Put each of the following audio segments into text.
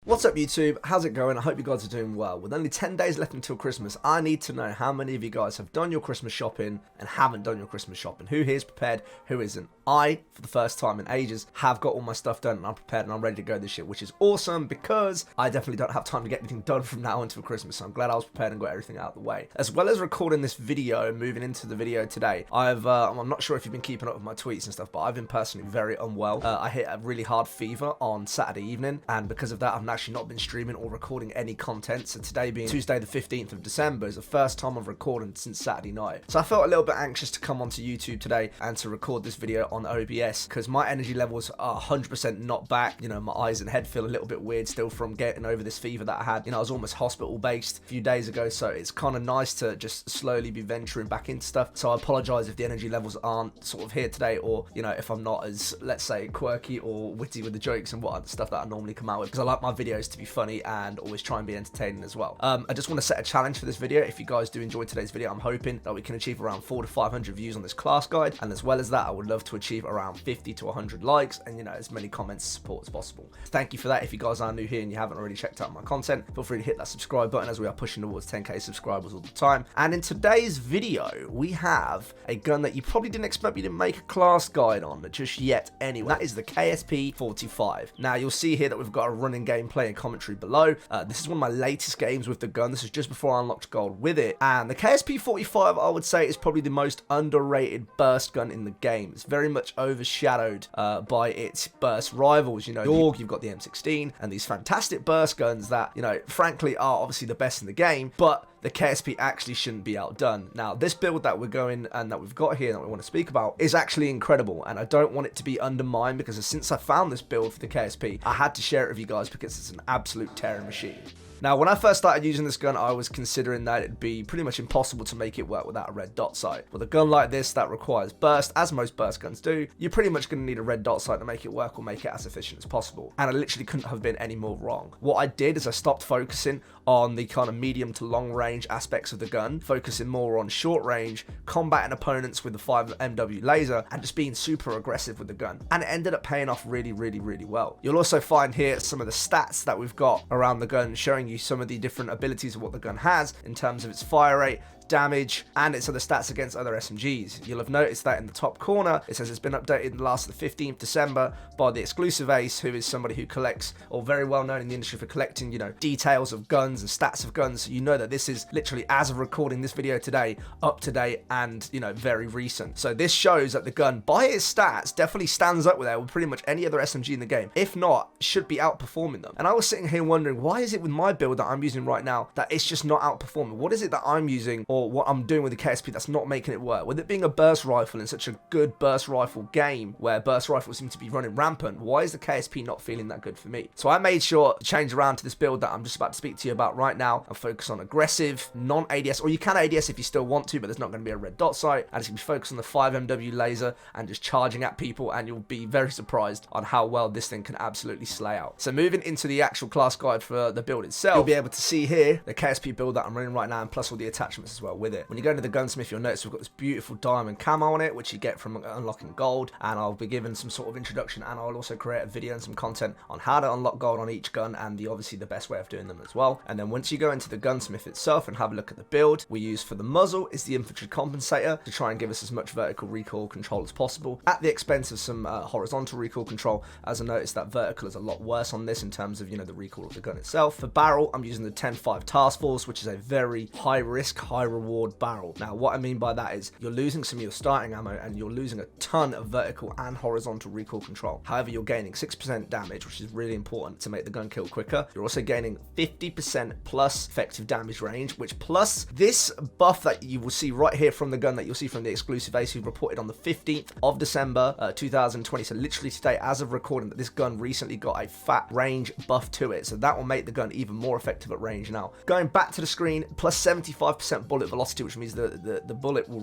What's up YouTube, how's it going? I hope you guys are doing well. With only 10 days left until Christmas, I need to know how many of you guys have done your Christmas shopping and haven't done your Christmas shopping. Who here's prepared, who isn't? I, for the first time in ages, have got all my stuff done and I'm prepared and I'm ready to go this year, which is awesome because I definitely don't have time to get anything done from now until Christmas, so I'm glad I was prepared and got everything out of the way. As well as recording this video and moving into the video today, I'm not sure if you've been keeping up with my tweets and stuff, but I've been personally very unwell. I hit a really hard fever on Saturday evening, and because of that, I've actually not been streaming or recording any content. So today being Tuesday the 15th of December is the first time I've recorded since Saturday night. So I felt a little bit anxious to come onto YouTube today and to record this video on OBS because my energy levels are 100% not back. You know, my eyes and head feel a little bit weird still from getting over this fever that I had. You know, I was almost hospital based a few days ago, so it's kind of nice to just slowly be venturing back into stuff. So I apologize if the energy levels aren't sort of here today, or, you know, if I'm not as, let's say, quirky or witty with the jokes and what stuff that I normally come out with, because I like my videos to be funny and always try and be entertaining as well. I just want to set a challenge for this video. If you guys do enjoy today's video, I'm hoping that we can achieve around 400 to 500 views on this class guide, and as well as that, I would love to achieve around 50 to 100 likes and, you know, as many comments and support as possible. Thank you for that. If you guys are new here and you haven't already checked out my content, feel free to hit that subscribe button as we are pushing towards 10k subscribers all the time. And in today's video, we have a gun that you probably didn't expect me to make a class guide on just yet anyway. That is the KSP 45. Now you'll see here that we've got a running gameplay and commentary below. This is one of my latest games with the gun. This is just before I unlocked gold with it, and the KSP 45 I would say is probably the most underrated burst gun in the game. It's very much overshadowed by its burst rivals. You know, you've got the M16 and these fantastic burst guns that, you know, frankly are obviously the best in the game, but the KSP actually shouldn't be outdone. Now, this build that we're going and that we've got here that we want to speak about is actually incredible, and I don't want it to be undermined because since I found this build for the KSP, I had to share it with you guys because it's an absolute tearing machine. Now, when I first started using this gun, I was considering that it'd be pretty much impossible to make it work without a red dot sight. With a gun like this that requires burst, as most burst guns do, you're pretty much going to need a red dot sight to make it work or make it as efficient as possible. And I literally couldn't have been any more wrong. What I did is I stopped focusing on the kind of medium to long range aspects of the gun, focusing more on short range, combating opponents with the 5MW laser, and just being super aggressive with the gun. And it ended up paying off really, really, really well. You'll also find here some of the stats that we've got around the gun, showing you some of the different abilities of what the gun has in terms of its fire rate, damage, and its other stats against other SMGs. You'll have noticed that in the top corner it says it's been updated last the 15th December by the exclusive ace, who is somebody who collects, or very well known in the industry for collecting, you know, details of guns and stats of guns. So you know that this is literally, as of recording this video today, up to date and, you know, very recent. So this shows that the gun, by its stats, definitely stands up with pretty much any other SMG in the game. If not, should be outperforming them. And I was sitting here wondering, why is it with my build that I'm using right now that it's just not outperforming? What is it that I'm using, or what I'm doing with the KSP, that's not making it work? With it being a burst rifle in such a good burst rifle game where burst rifles seem to be running rampant, why is the KSP not feeling that good for me? So I made sure to change around to this build that I'm just about to speak to you about right now and focus on aggressive, non-ADS, or you can ADS if you still want to, but there's not going to be a red dot sight, and it's going to be focused on the 5MW laser and just charging at people, and you'll be very surprised on how well this thing can absolutely slay out. So moving into the actual class guide for the build itself, you'll be able to see here the KSP build that I'm running right now, and plus all the attachments as well with it. When you go into the gunsmith, you'll notice we've got this beautiful diamond camo on it, which you get from unlocking gold, and I'll be giving some sort of introduction, and I'll also create a video and some content on how to unlock gold on each gun and obviously the best way of doing them as well. And then once you go into the gunsmith itself and have a look at the build, we use for the muzzle is the infantry compensator to try and give us as much vertical recoil control as possible at the expense of some horizontal recoil control, as I noticed that vertical is a lot worse on this in terms of, you know, the recoil of the gun itself. For barrel, I'm using the 10.5 task force, which is a very high risk, high reward barrel. Now, what I mean by that is you're losing some of your starting ammo and you're losing a ton of vertical and horizontal recoil control. However, you're gaining 6% damage, which is really important to make the gun kill quicker. You're also gaining 50% plus effective damage range, which plus this buff that you will see right here from the gun that you'll see from the exclusive ace who reported on the 15th of December 2020. So literally today, as of recording, that this gun recently got a fat range buff to it. So that will make the gun even more effective at range. Now, going back to the screen, plus 75% bullet velocity, which means the bullet will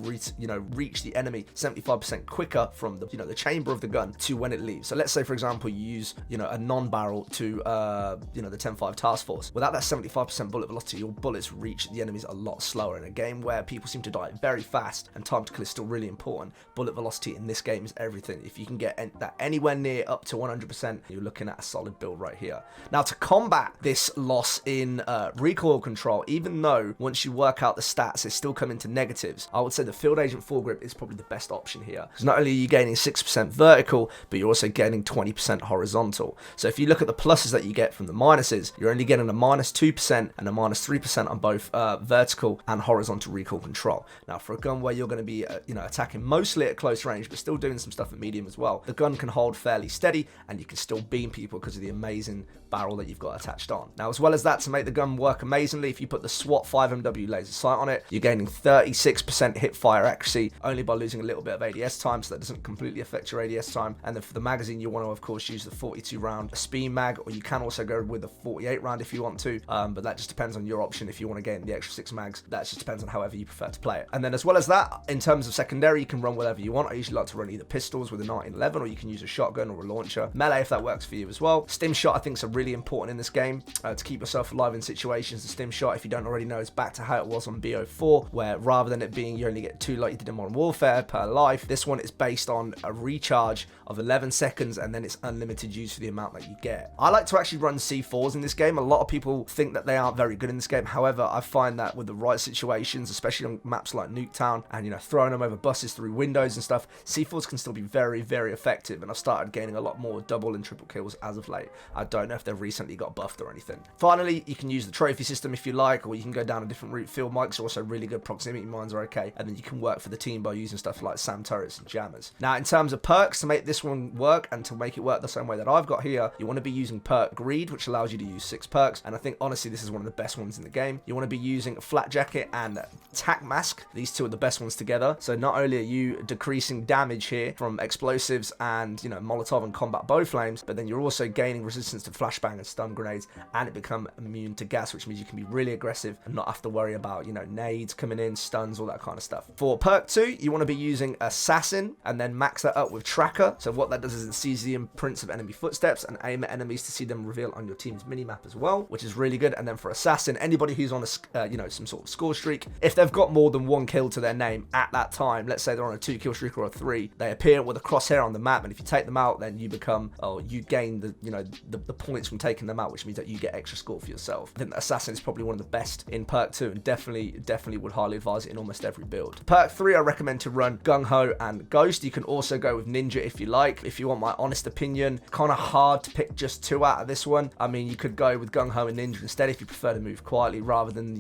reach the enemy 75% quicker from the the chamber of the gun to when it leaves. So let's say, for example, you use a non-barrel to the 10-5 task force. Without that 75% bullet velocity, your bullets reach the enemies a lot slower. In a game where people seem to die very fast and time to kill is still really important, bullet velocity in this game is everything. If you can get that anywhere near up to 100%, you're looking at a solid build right here. Now, to combat this loss in recoil control, even though once you work out the stats, they still come into negatives, I would say the Field Agent foregrip is probably the best option here. Because not only are you gaining 6% vertical, but you're also gaining 20% horizontal. So if you look at the pluses that you get from the minuses, you're only getting a -2% and a -3% on both vertical and horizontal recoil control. Now, for a gun where you're going to be attacking mostly at close range, but still doing some stuff at medium as well, the gun can hold fairly steady and you can still beam people because of the amazing barrel that you've got attached on. Now, as well as that, to make the gun work amazingly, if you put the SWAT 5MW laser sight on it, you're gaining 36% hip fire accuracy only by losing a little bit of ADS time, so that doesn't completely affect your ADS time. And then for the magazine, you want to of course use the 42 round speed mag, or you can also go with the 48 round if you want to, but that just depends on your option. If you want to gain the extra 6 mags, that just depends on however you prefer to play it. And then as well as that, in terms of secondary, you can run whatever you want. I usually like to run either pistols with a 1911, or you can use a shotgun or a launcher. Melee if that works for you as well. Stim shot I think is really important in this game to keep yourself alive in situations. The stim shot, if you don't already know, is back to how it was on BO4, where rather than it being you only get 2 like you did in Modern Warfare per life, this one is based on a recharge of 11 seconds and then it's unlimited use for the amount that you get. I like to actually run C4s in this game. A lot of people think that they aren't very good in this game. However, I find that with the right situations, especially on maps like Nuketown and throwing them over buses through windows and stuff, C4s can still be very, very effective, and I've started gaining a lot more double and triple kills as of late. I don't know if they've recently got buffed or anything. Finally, you can use the trophy system if you like, or you can go down a different route. Field mics are also really good, proximity mines are okay, and then you can work for the team by using stuff like SAM turrets and jammers. Now, in terms of perks, to make this one work and to make it work the same way that I've got here, you want to be using perk greed, which allows you to use 6 perks, and I think honestly this is one of the best ones in the game. You want to be using flat jacket and tac mask. These two are the best ones together. So not only are you decreasing damage here from explosives and Molotov and combat bow flames, but then you're also gaining resistance to flashbang and stun grenades, and it become immune to gas, which means you can be really aggressive and not have to worry about nades coming in, stuns, all that kind of stuff. For perk 2, you want to be using assassin and then max that up with tracker. So what that does is it sees the imprints of enemy footsteps and aim at enemies to see them reveal on your team's minimap as well, which is really good. And then for assassin, anybody who's on a some sort of score streak, if they've got more than 1 kill to their name at that time, let's say they're on a 2 kill streak or a 3, they appear with a crosshair on the map, and if you take them out, then you become, you gain the points from taking them out, which means that you get extra score for yourself. I think that assassin is probably one of the best in perk 2, and definitely would highly advise it in almost every build. Perk 3, I recommend to run Gung Ho and Ghost. You can also go with Ninja if you like. If you want my honest opinion, kind of hard to pick just 2 out of this one. I mean, you could go with Gung Ho and Ninja instead if you prefer to move quietly rather than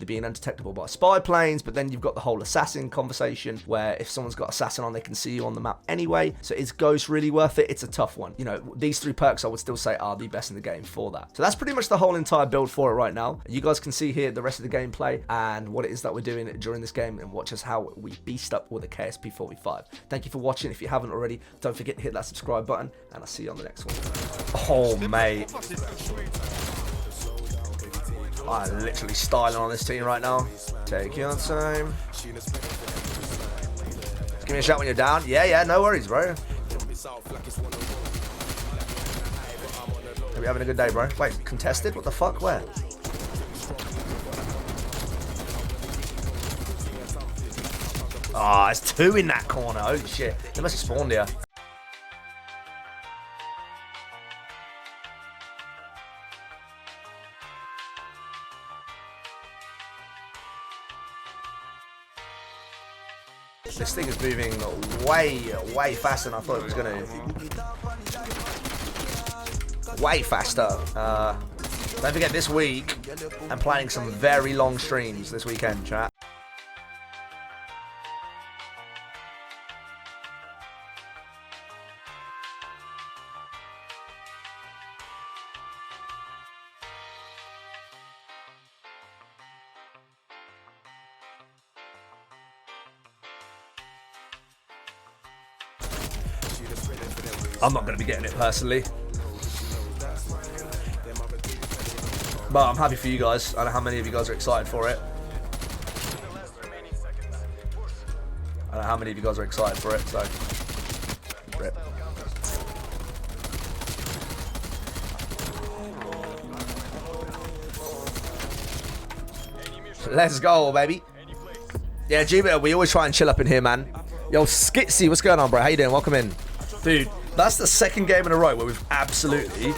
being undetectable by spy planes. But then you've got the whole assassin conversation where if someone's got assassin on, they can see you on the map anyway. So is Ghost really worth it? It's a tough one. These 3 perks I would still say are the best in the game for that. So that's pretty much the whole entire build for it right now. You guys can see here the rest of the gameplay and what it is that we're doing during this game, and watch us how we beast up with a KSP 45. Thank you for watching. If you haven't already, don't forget to hit that subscribe button, and I'll see you on the next one. Oh mate, I'm literally styling on this team right now. Take your time. Give me a shot when you're down. Yeah, no worries, bro. Are we having a good day, bro? Wait, contested? What the fuck? Where? Ah, it's 2 in that corner. Holy shit. They must have spawned here. This thing is moving way faster than I thought it was going to. Way faster. Don't forget, this week, I'm planning some very long streams this weekend, chat. I'm not going to be getting it personally. But I'm happy for you guys. I don't know how many of you guys are excited for it. I don't know how many of you guys are excited for it, so... Rip. Let's go, baby. Yeah, Jupiter, we always try and chill up in here, man. Yo, Skitsy, what's going on, bro? How you doing? Welcome in. Dude, that's the second game in a row where we've absolutely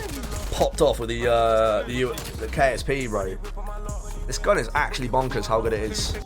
popped off with the KSP, bro. This gun is actually bonkers how good it is.